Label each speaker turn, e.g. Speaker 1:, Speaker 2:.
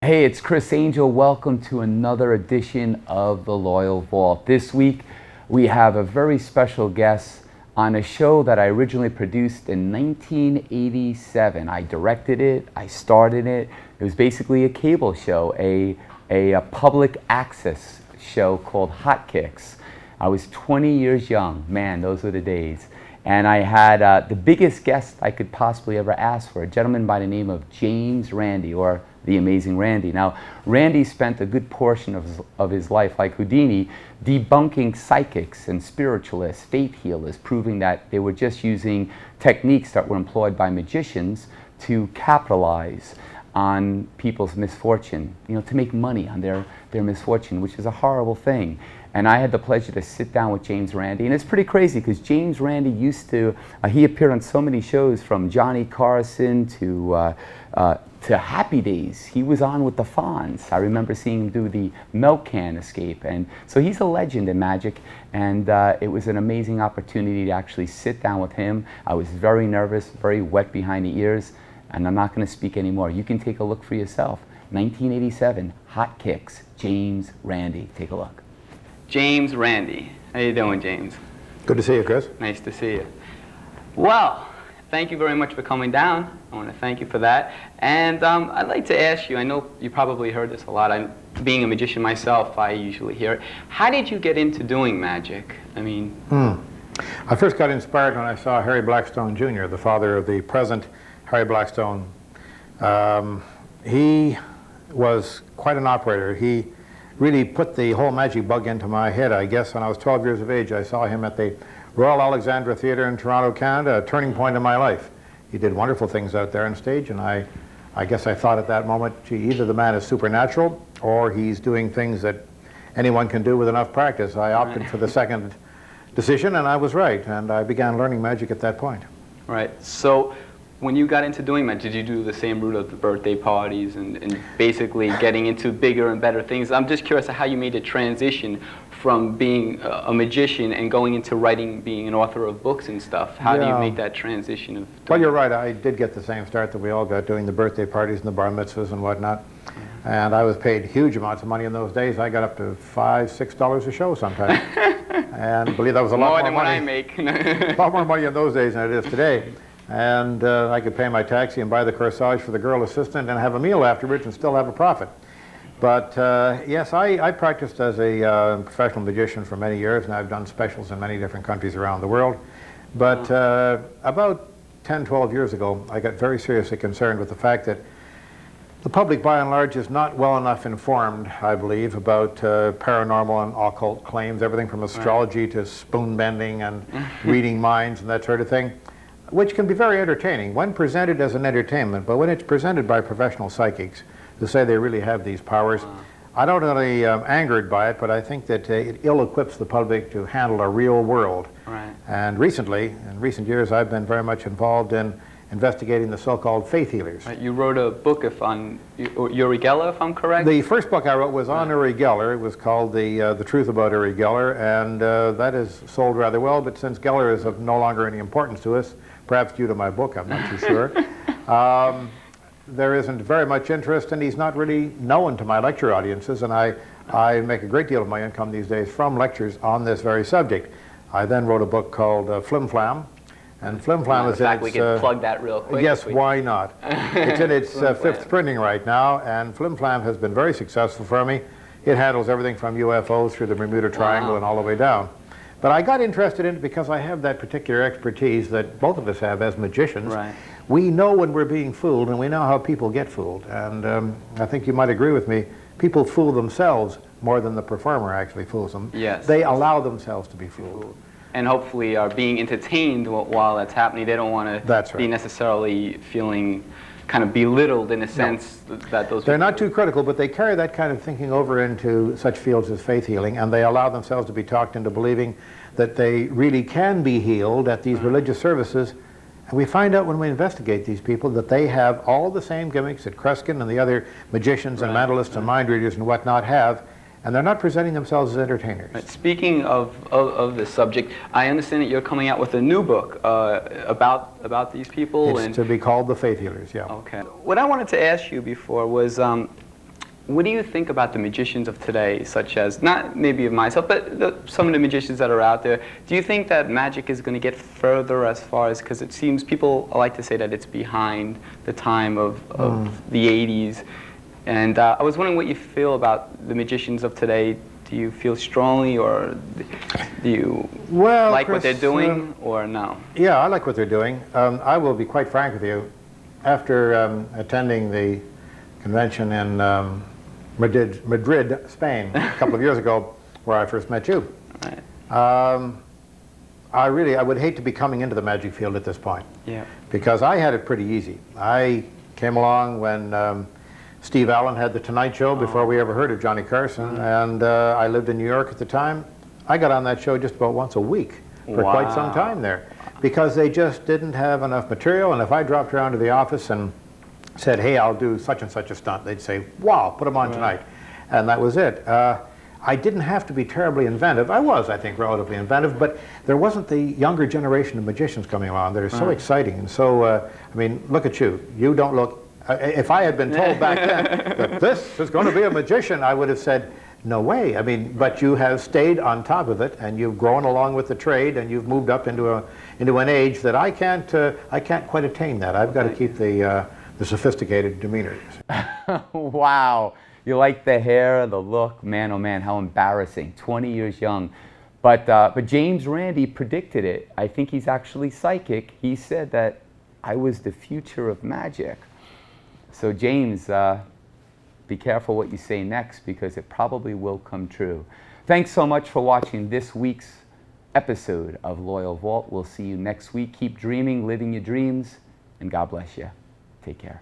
Speaker 1: Hey, it's Criss Angel. Welcome to another edition of The Loyal Vault. This week we have a very special guest on a show that I originally produced in 1987. I directed it, I started it. It was basically a cable show, a public access show called KIX. I was 20 years young. Man, those were the days. And I had the biggest guest I could possibly ever ask for, a gentleman by the name of James Randi, or the Amazing Randi. Now, Randi spent a good portion of his life, like Houdini, debunking psychics and spiritualists, faith healers, proving that they were just using techniques that were employed by magicians to capitalize on people's misfortune, to make money on their misfortune, which is a horrible thing. And I had the pleasure to sit down with James Randi, and it's pretty crazy because James Randi used to, he appeared on so many shows, from Johnny Carson to Happy Days. He was on with the Fonz. I remember seeing him do the milk can escape, and so he's a legend in magic, and it was an amazing opportunity to actually sit down with him. I was very nervous, very wet behind the ears, and I'm not going to speak anymore. You can take a look for yourself. 1987, KIX, James Randi. Take a look. James Randi. How you doing, James?
Speaker 2: Good to see you, Chris.
Speaker 1: Nice to see you. Well, thank you very much for coming down. I want to thank you for that. And I'd like to ask you, I know you probably heard this a lot. Being a magician myself, I usually hear it. How did you get into doing magic?
Speaker 2: I first got inspired when I saw Harry Blackstone Jr., the father of the present Harry Blackstone. He was quite an operator. He really put the whole magic bug into my head, I guess. When I was 12 years of age, I saw him at the Royal Alexandra Theatre in Toronto, Canada, a turning point in my life. He did wonderful things out there on stage, and I guess I thought at that moment, gee, either the man is supernatural or he's doing things that anyone can do with enough practice. I opted for the second decision, and I was right, and I began learning magic at that point.
Speaker 1: Right. So when you got into doing that, did you do the same route of the birthday parties and basically getting into bigger and better things? I'm just curious how you made the transition from being a magician and going into writing, being an author of books and stuff. How do you make that transition?
Speaker 2: Well, you're right. I did get the same start that we all got, doing the birthday parties and the bar mitzvahs and whatnot. And I was paid huge amounts of money in those days. I got up to $5, $6 a show sometimes. And believe that was a lot more
Speaker 1: than
Speaker 2: money.
Speaker 1: What I make.
Speaker 2: A lot more money in those days than it is today. And I could pay my taxi and buy the corsage for the girl assistant and have a meal afterwards and still have a profit. But yes, I practiced as a professional magician for many years, and I've done specials in many different countries around the world. But about 10, 12 years ago, I got very seriously concerned with the fact that the public, by and large, is not well enough informed, I believe, about paranormal and occult claims, everything from astrology to spoon bending and reading minds and that sort of thing, which can be very entertaining when presented as an entertainment, but when it's presented by professional psychics who say they really have these powers, I don't really angered by it, but I think that it ill-equips the public to handle a real world.
Speaker 1: Right.
Speaker 2: And recently, in recent years, I've been very much involved in investigating the so-called faith healers.
Speaker 1: Right. You wrote a book on Uri Geller, if I'm correct?
Speaker 2: The first book I wrote was on Uri Geller. It was called The Truth About Uri Geller, and that has sold rather well, but since Geller is of no longer any importance to us, perhaps due to my book, I'm not too sure, there isn't very much interest, and he's not really known to my lecture audiences, and I make a great deal of my income these days from lectures on this very subject. I then wrote a book called Flim Flam, and Flim Flam is in its...
Speaker 1: we can plug that real quick.
Speaker 2: Yes, why not? It's in its fifth printing right now, and Flim Flam has been very successful for me. It handles everything from UFOs through the Bermuda Triangle and all the way down. But I got interested in it because I have that particular expertise that both of us have as magicians.
Speaker 1: Right.
Speaker 2: We know when we're being fooled, and we know how people get fooled. And I think you might agree with me, people fool themselves more than the performer actually fools them.
Speaker 1: Yes.
Speaker 2: They allow themselves to be fooled.
Speaker 1: And hopefully are being entertained while that's happening. They don't want to be necessarily feeling kind of belittled in a sense that those
Speaker 2: They're not too critical, but they carry that kind of thinking over into such fields as faith healing, and they allow themselves to be talked into believing that they really can be healed at these religious services. And we find out when we investigate these people that they have all the same gimmicks that Kreskin and the other magicians and mentalists and mind readers and whatnot have, and they're not presenting themselves as entertainers.
Speaker 1: Right. Speaking of this subject, I understand that you're coming out with a new book about these people.
Speaker 2: It's to be called The Faith Healers, yeah.
Speaker 1: Okay. What I wanted to ask you before was,
Speaker 3: what do you think about the magicians of today, such as, not maybe of myself, but some of the magicians that are out there? Do you think that magic is going to get further as far as, because it seems people like to say that it's behind the time of the 80s. And I was wondering what you feel about the magicians of today. Do you feel strongly, or do you like
Speaker 2: Criss,
Speaker 3: what they're doing, or no?
Speaker 2: Yeah, I like what they're doing. I will be quite frank with you. After attending the convention in Madrid, Spain, a couple of years ago, where I first met you,
Speaker 3: Right.
Speaker 2: I would hate to be coming into the magic field at this point.
Speaker 3: Yeah.
Speaker 2: Because I had it pretty easy. I came along when Steve Allen had the Tonight Show before we ever heard of Johnny Carson, and I lived in New York at the time. I got on that show just about once a week for quite some time there, because they just didn't have enough material. And if I dropped around to the office and said, hey, I'll do such and such a stunt, they'd say, wow, put them on tonight. And that was it. I didn't have to be terribly inventive. I was, I think, relatively inventive, but there wasn't the younger generation of magicians coming along that are so exciting. And so, I mean, look at you. You don't look, if I had been told back then that this is going to be a magician, I would have said, no way. I mean, but you have stayed on top of it, and you've grown along with the trade, and you've moved up into an age that I can't quite attain that. I've got to keep the sophisticated demeanor.
Speaker 1: Wow. You like the hair, the look. Man, oh man, how embarrassing. 20 years young. But James Randi predicted it. I think he's actually psychic. He said that I was the future of magic. So James, be careful what you say next, because it probably will come true. Thanks so much for watching this week's episode of Loyal Vault. We'll see you next week. Keep dreaming, living your dreams, and God bless you. Take care.